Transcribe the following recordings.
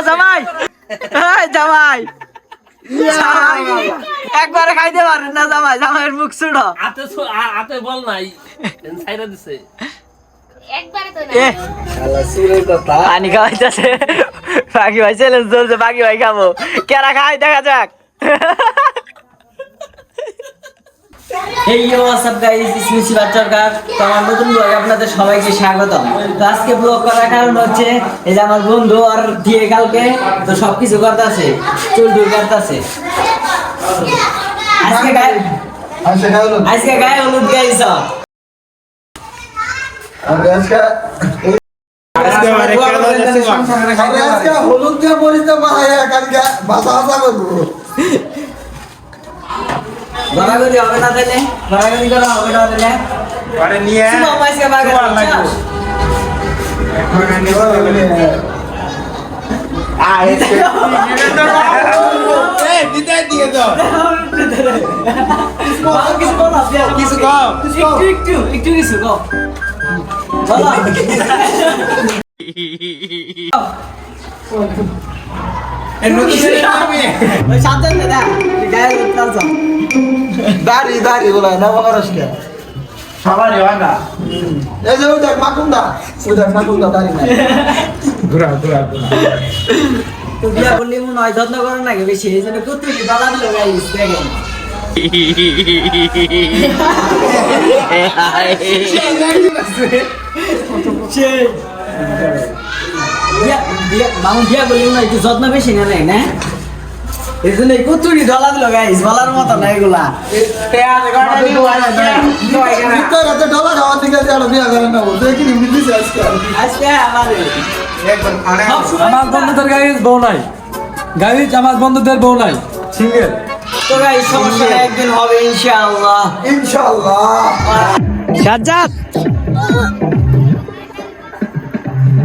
জামাই জামাই একবারে খাইতে পারেন না জামাই, জামাইয়ের মুখ ছুড়ো হাতে বল নাই ছাইরা দিছে পানি খাওয়াইতেছে বাকি ভাই চ্যালেঞ্জ চলছে, বাকি ভাই খাবো কেরা খাই দেখা যাক। আপনাদের সবাইকে স্বাগতম। তো আজকে ব্লগ করার কারণ হচ্ছে এই যে আমার বন্ধু আর দিয়ে কালকে তো সবকিছু করতেছে, চুল টুল কাটতেছে। আজকে গায়ে হলুদ গাইছ হলুদ দিয়ে বলিস তো কালকে ভাষা ভাষা করবো। গড়াগড়ি হবে না তাইলে, গড়াগড়ি করা হবে না তাইলে পরে নিয়ে মাইসকে বাগা এখন নিব বিদায় দিয়ে দাও। কিছু কর না, কিছু কম একটু কিছু কর দাঁড়ি বলা না মহারাষ্ট্র সবারই হয় না। এই যে ওই দেখ মাকুন্দা, ওই দেখ মাকুন্দা দাঁড়ি না ঘুরা তো বিয়া করলে মনে হয় যত্ন করেন নাকি বেশি, এই জন্য কত কি দাদা দিল গাইস দেখেন। মামু বিয়া করলে মনে হয় একটু যত্ন বেশি না না, এই জন্য কচুরি ধলা দিল গাইস, বলার মতো না এগুলা। আমার বন্ধুদের গাইজ বউ নাই, গাইজ আমার বন্ধুদের বউ নাই, সিঙ্গেল। তো গাইস সমস্যা একদিন হবে ইনশাআল্লাহ ইনশাআল্লাহ। সাজ্জাদ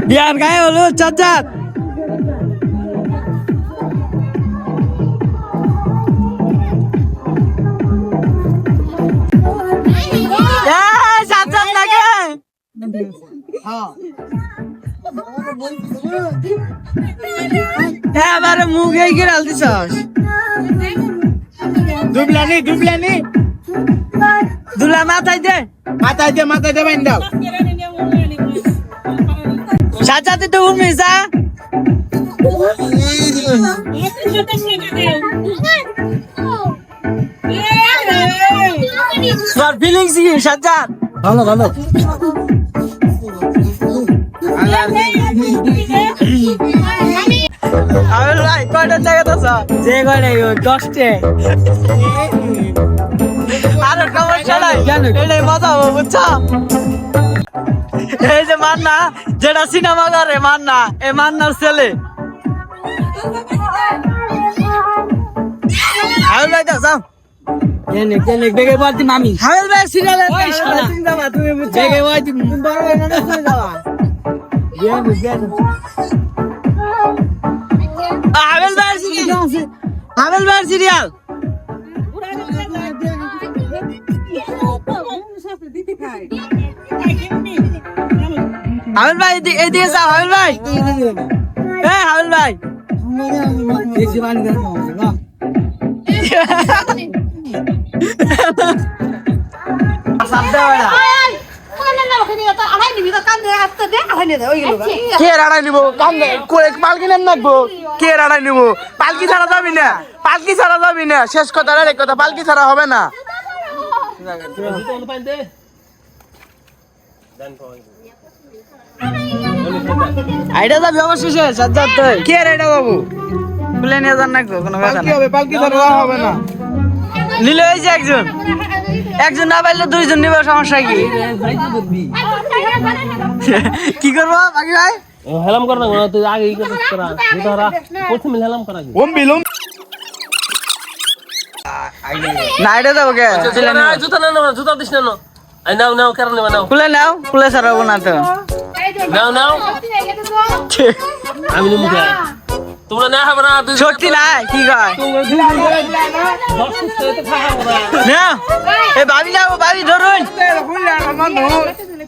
বিয়ার গায়ে হলো সাজ্জাদ। সাজ্জাদ লাগে এবারে মুখে গিরাল দিছস দুবলানি দুলা মাথায় দে বাইন দাও। সাজ্জাদ তো উঠবি যা, তোর ফিলিংস কি সাজ্জাদ? ভালো আবেল ভাই কয়টা জায়গা তো যে কয়টা দশটে আর সমস্যা নাই, এটাই মজা হবে বুঝছো। এই যে মান্না যেটা সিনেমা করে, মান্না এই মান্নার ছেলে আবেল ভাই তো যাও বেগে বলতি মামি আবেল ভাই সিরিয়ালে তুমি বেগে বলতি আবেল ভাই সিরিয়াল হাবিল ভাই এদিকে যাও, হাবিল ভাই হাবিল ভাই কে রাড়াই নিবো পালকি নাম নাকবো, কে রাড়াই নিবো? পালকি ছাড়া যাবি না, শেষ কথা এক কথা, পালকি ছাড়া হবে না। আইডা যাবি অবশেষে সাজ্জাদ তুই কে রে এটা বাবু খুলে নিয়ে যান নাকবো, কোনো কথা না। পালকি ছাড়া হবে না, নিলে এই যে একজন না পাইলে দুইজন নিবে, সমস্যা কি? কি করবো বাকি ভাই? হেলাম কর না, তুই আগে করা ধরা প্রথমে হেলাম করা কি না এটা যাবো কে? জুতা দিস না, নাও কেন নেবা, নাও খুলে ছাড়াবো না তো, নাও আমি মুখে তোমরা না হবে না, সত্যি নাই কি কয় না? এ ভাবি ধরুন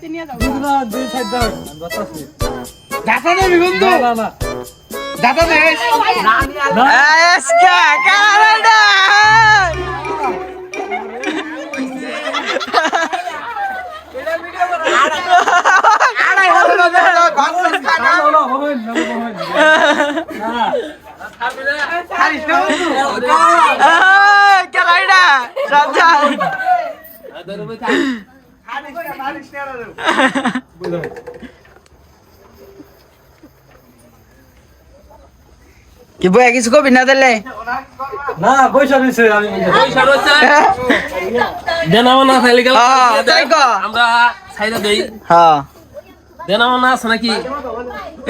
নিয়ে যাও না দুই সাইড দাও আমি বাঁচাচ্ছি। দাতা নেবি বন্ধু না না না দাতা নে এসকে কারাডা না না হবে না কারাডা রাজা কি বই কিছু কবি না দিলে না পয়সা দিছে আমি পয়সা রয়েছে দেনাও না চাইলে গেল তাই কো আমরা ছাইরা দেই হ্যাঁ দেনাও না আছে নাকি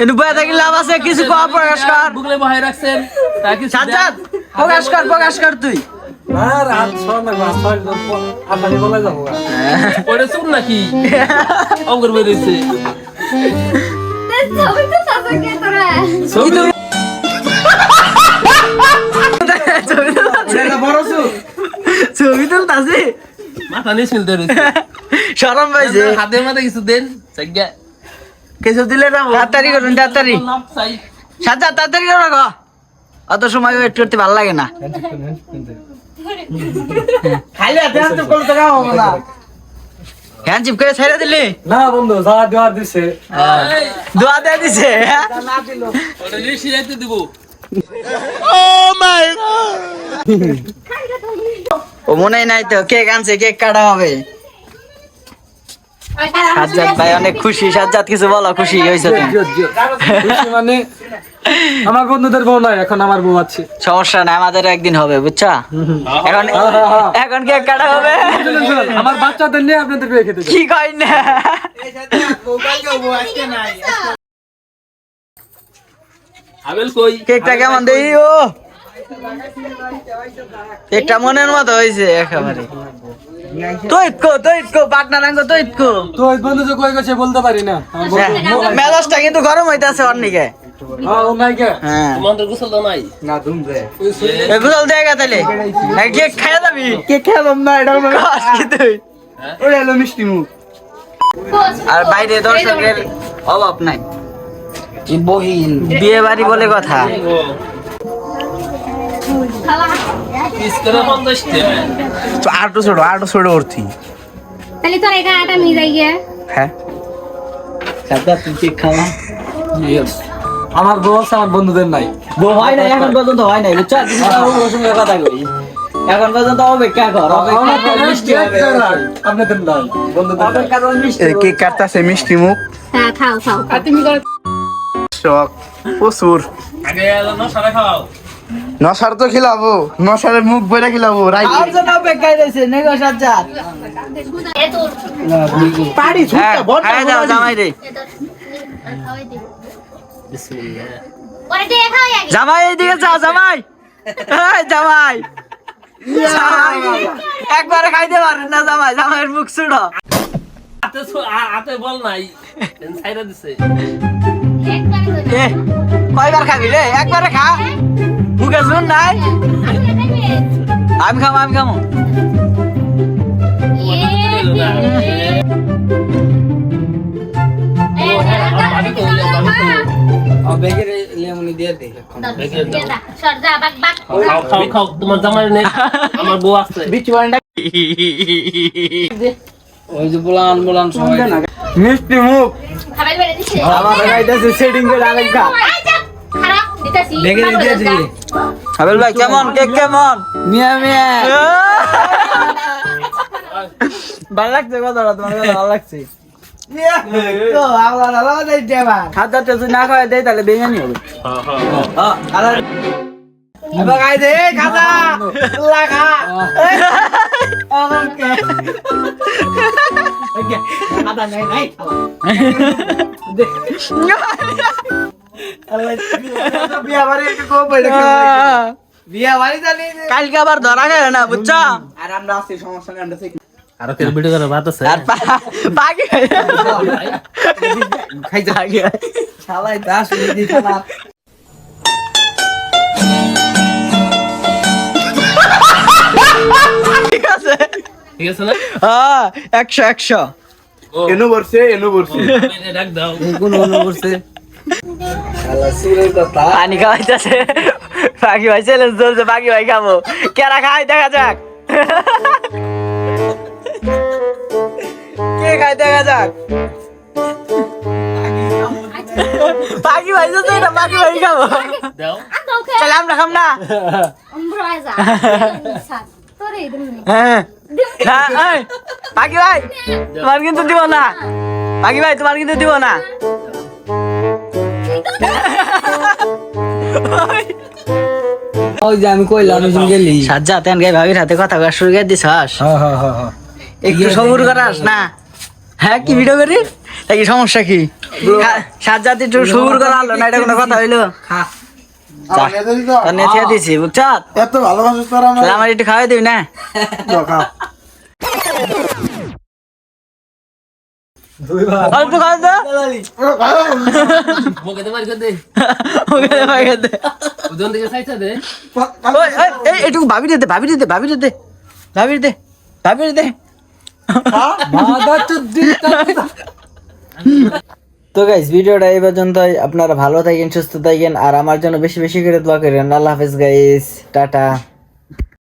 এনু বই থাকি লাভ আছে কিছু কো প্রকাশ কর বুকলে বহাই রাখছেন তা কি সাজ্জাদ প্রকাশ কর তুই না রাত ছয় না রাত ছয় আঠানি বলে যাবো ওরে শুন নাকি অঙ্গর বই রয়েছে ছবি তো সাজাকে তোরা ছবি তুলতাছি মাথা নিয়ে শুনতে রয়েছে শরম পাইছে হাতে মাথা কিছু দেন জায়গা কিছু দিলে না তাড়াতাড়ি করুন তাড়াতাড়ি সাজ্জাদ তাড়াতাড়ি করো গো অত সময় ওয়েট করতে ভালো লাগে না খাইলে ধ্যান তো করতে গাও না হ্যাঁ চিপ করে ছেড়ে দিলি না বন্ধু যা দেওয়ার দিছে দোয়া দিয়ে দিছে ওটা লিখে যাইতে দিব ও মনে নাই তো কেক আনছে কেক কাটা হবে সাজ্জাদ ভাই অনেক খুশি সাজ্জাদ কিছু বলো খুশি হয়েছে তুমি খুশি মানে আমার বন্ধুদের বউ নাই এখন আমার বউ আছে সমস্যা নাই আমাদের একদিন হবে বুঝছা এখন এখন কেক কাটা হবে চলুন, চলুন, আমার বাচ্চাদের নিয়ে আপনাদের বিয়ে খেতে যাই। কি কই না আবেল কই কেকটা কেমন দেই ও কেকটা মনের মতো হয়েছে একেবারে তো পার্টনার আঙ্গ তো তো ওই বন্ধু যে কই গেছে বলতে পারি না আমার বন্ধু মেজাজটা কিন্তু গরম হইতাছে অন্যকে ও নাই কে হ্যাঁ তোমাদের গোসল দাও নাই গুজল দেয় তাহলে কেক খাইয়া যাবি কেক খাইয়া যাম না এটা কি তুই ওরে এলো মিষ্টি মুখ আর বাইরে দর্শকের অভাব নাই বহিন বিয়ে বাড়ি বলে কথা পিস করে 50 টাকা আটো ছোট অর্থী তাহলে তোর একা আটা মিলাই গিয়া হ্যাঁ সাদা তুই কেক খাওয়া আমার বউ আছে আমার বন্ধুদের নাই বউ হয় না এখন পর্যন্ত হয় নাই বুঝছো ওর সঙ্গে কথা কই এখন পর্যন্ত অপেক্ষা কর অপেক্ষা কর মিষ্টি হবে আপনাদের নাই বন্ধুদের নাই। অপেক্ষা কর মিষ্টি হবে। কেক কাটতাছে মিষ্টি মুখ হ্যাঁ খাও খাও আর তুমি করো শখ প্রচুর আগে এলো না সারা খাও নশার তো খিলাবো নশারের মুখ বইরা খিলাবো রাইতে আর জন্য অপেক্ষায় রয়েছে নেগো সাজ্জাদ এ তোর পাড়ি হ্যাঁ ছুটটা বড় খাই দাও জামাই রে এ তোর খাওয়াই দে বিসমিল্লাহ ওরে দে খাওয়াই আগে জামাই এইদিকে যা জামাই এই জামাই একবারে খাইতে পারেন না জামাই জামাইয়ের মুখ ছুড়ো হাতে বল নাই ছাইরা দিছে একবার করে এ কয়বার খাবি রে একবারে খা মুখে শুন নাই আমি খামো খাও খাও তোমার জামাই নেই আমার বউ আছে ওই যে বলান সবাই মিষ্টি মুখ আমার গাইতেছে সেটিং করে আরেকটা হাবেল ভাই কেমন কেক কেমন মিয়া মিয়া ভালো লাগছে কথাটা তোমার ভালো লাগছে তো আল্লাহ আল্লাহ দেই দেবা খাদ্যটা যদি না খাওয়া দেই তাহলে বেজানি হবে হ্যাঁ আল্লাহ এবার গাই দে খাদা আল্লাহ খা ওকে খাদা নাই বিয়া বাড়ি একটু কম পয়সা বিয়া বাড়ি জানি কালকে আবার ধরা গেল না বুঝছো আর আমরা আছি সমস্যা নেই আমরা ঠিক আর কেন ভিডিও করে বাত আছে আর পাগি খাই যা শালাই দাস দি শালা ঠিক আছে ঠিক আছে না হ্যাঁ 100 এনো বর্ষে ডাক দাও কোন মনে করছে আল্লাহ সুরের কথা পানি খাওয়াইতেছে বাকি ভাই চ্যালেঞ্জ চলছে বাকি ভাই খাবো কেরা খাই দেখা যাক কে খাই দেখা যাক বাকি ভাই তো এটা বাকি ভাই খাবো দাও তাহলে আমরা খাম না Umbroza. তোরে দিন হ্যাঁ না এই বাকি ভাই তোমার কিন্তু দিব না বাকি ভাই তোমার কিন্তু দিব না ওই যে আমি কইলাম ওই গেলি সাজ্জা তেন গাই ভাবির হাতে কথা কয়া শুরু করে দিছাস হ্যাঁ একটু সবুর করাস না হ্যাঁ কি ভিডিও করি তা কি সমস্যা কি সাজ্জাতে একটু সবুর করা হলো না এটা কোনো কথা হইলো খা তোর নেথিয়া দিছি বুঝছ এত ভালোবাসিস তোর আমার তাহলে আমার একটু খাওয়াই দিবি না খা দুই ভাই অল্প খাওয়া দে মুখে দে মার করে দে ওকে দে ভাই দে ওজন দিকে সাইছা দে ওই এই এটুকু ভাবি দে ভাবি দে ভাবি দে ভাবি দে ভাবি দে বাবা চুদ্দি তো গাইস ভিডিওটা এই পর্যন্তই আপনারা ভালো থাকেন সুস্থ থাকেন আর আমার জন্য বেশি বেশি করে দোয়া করেন আল্লাহ হাফেজ গাইস টাটা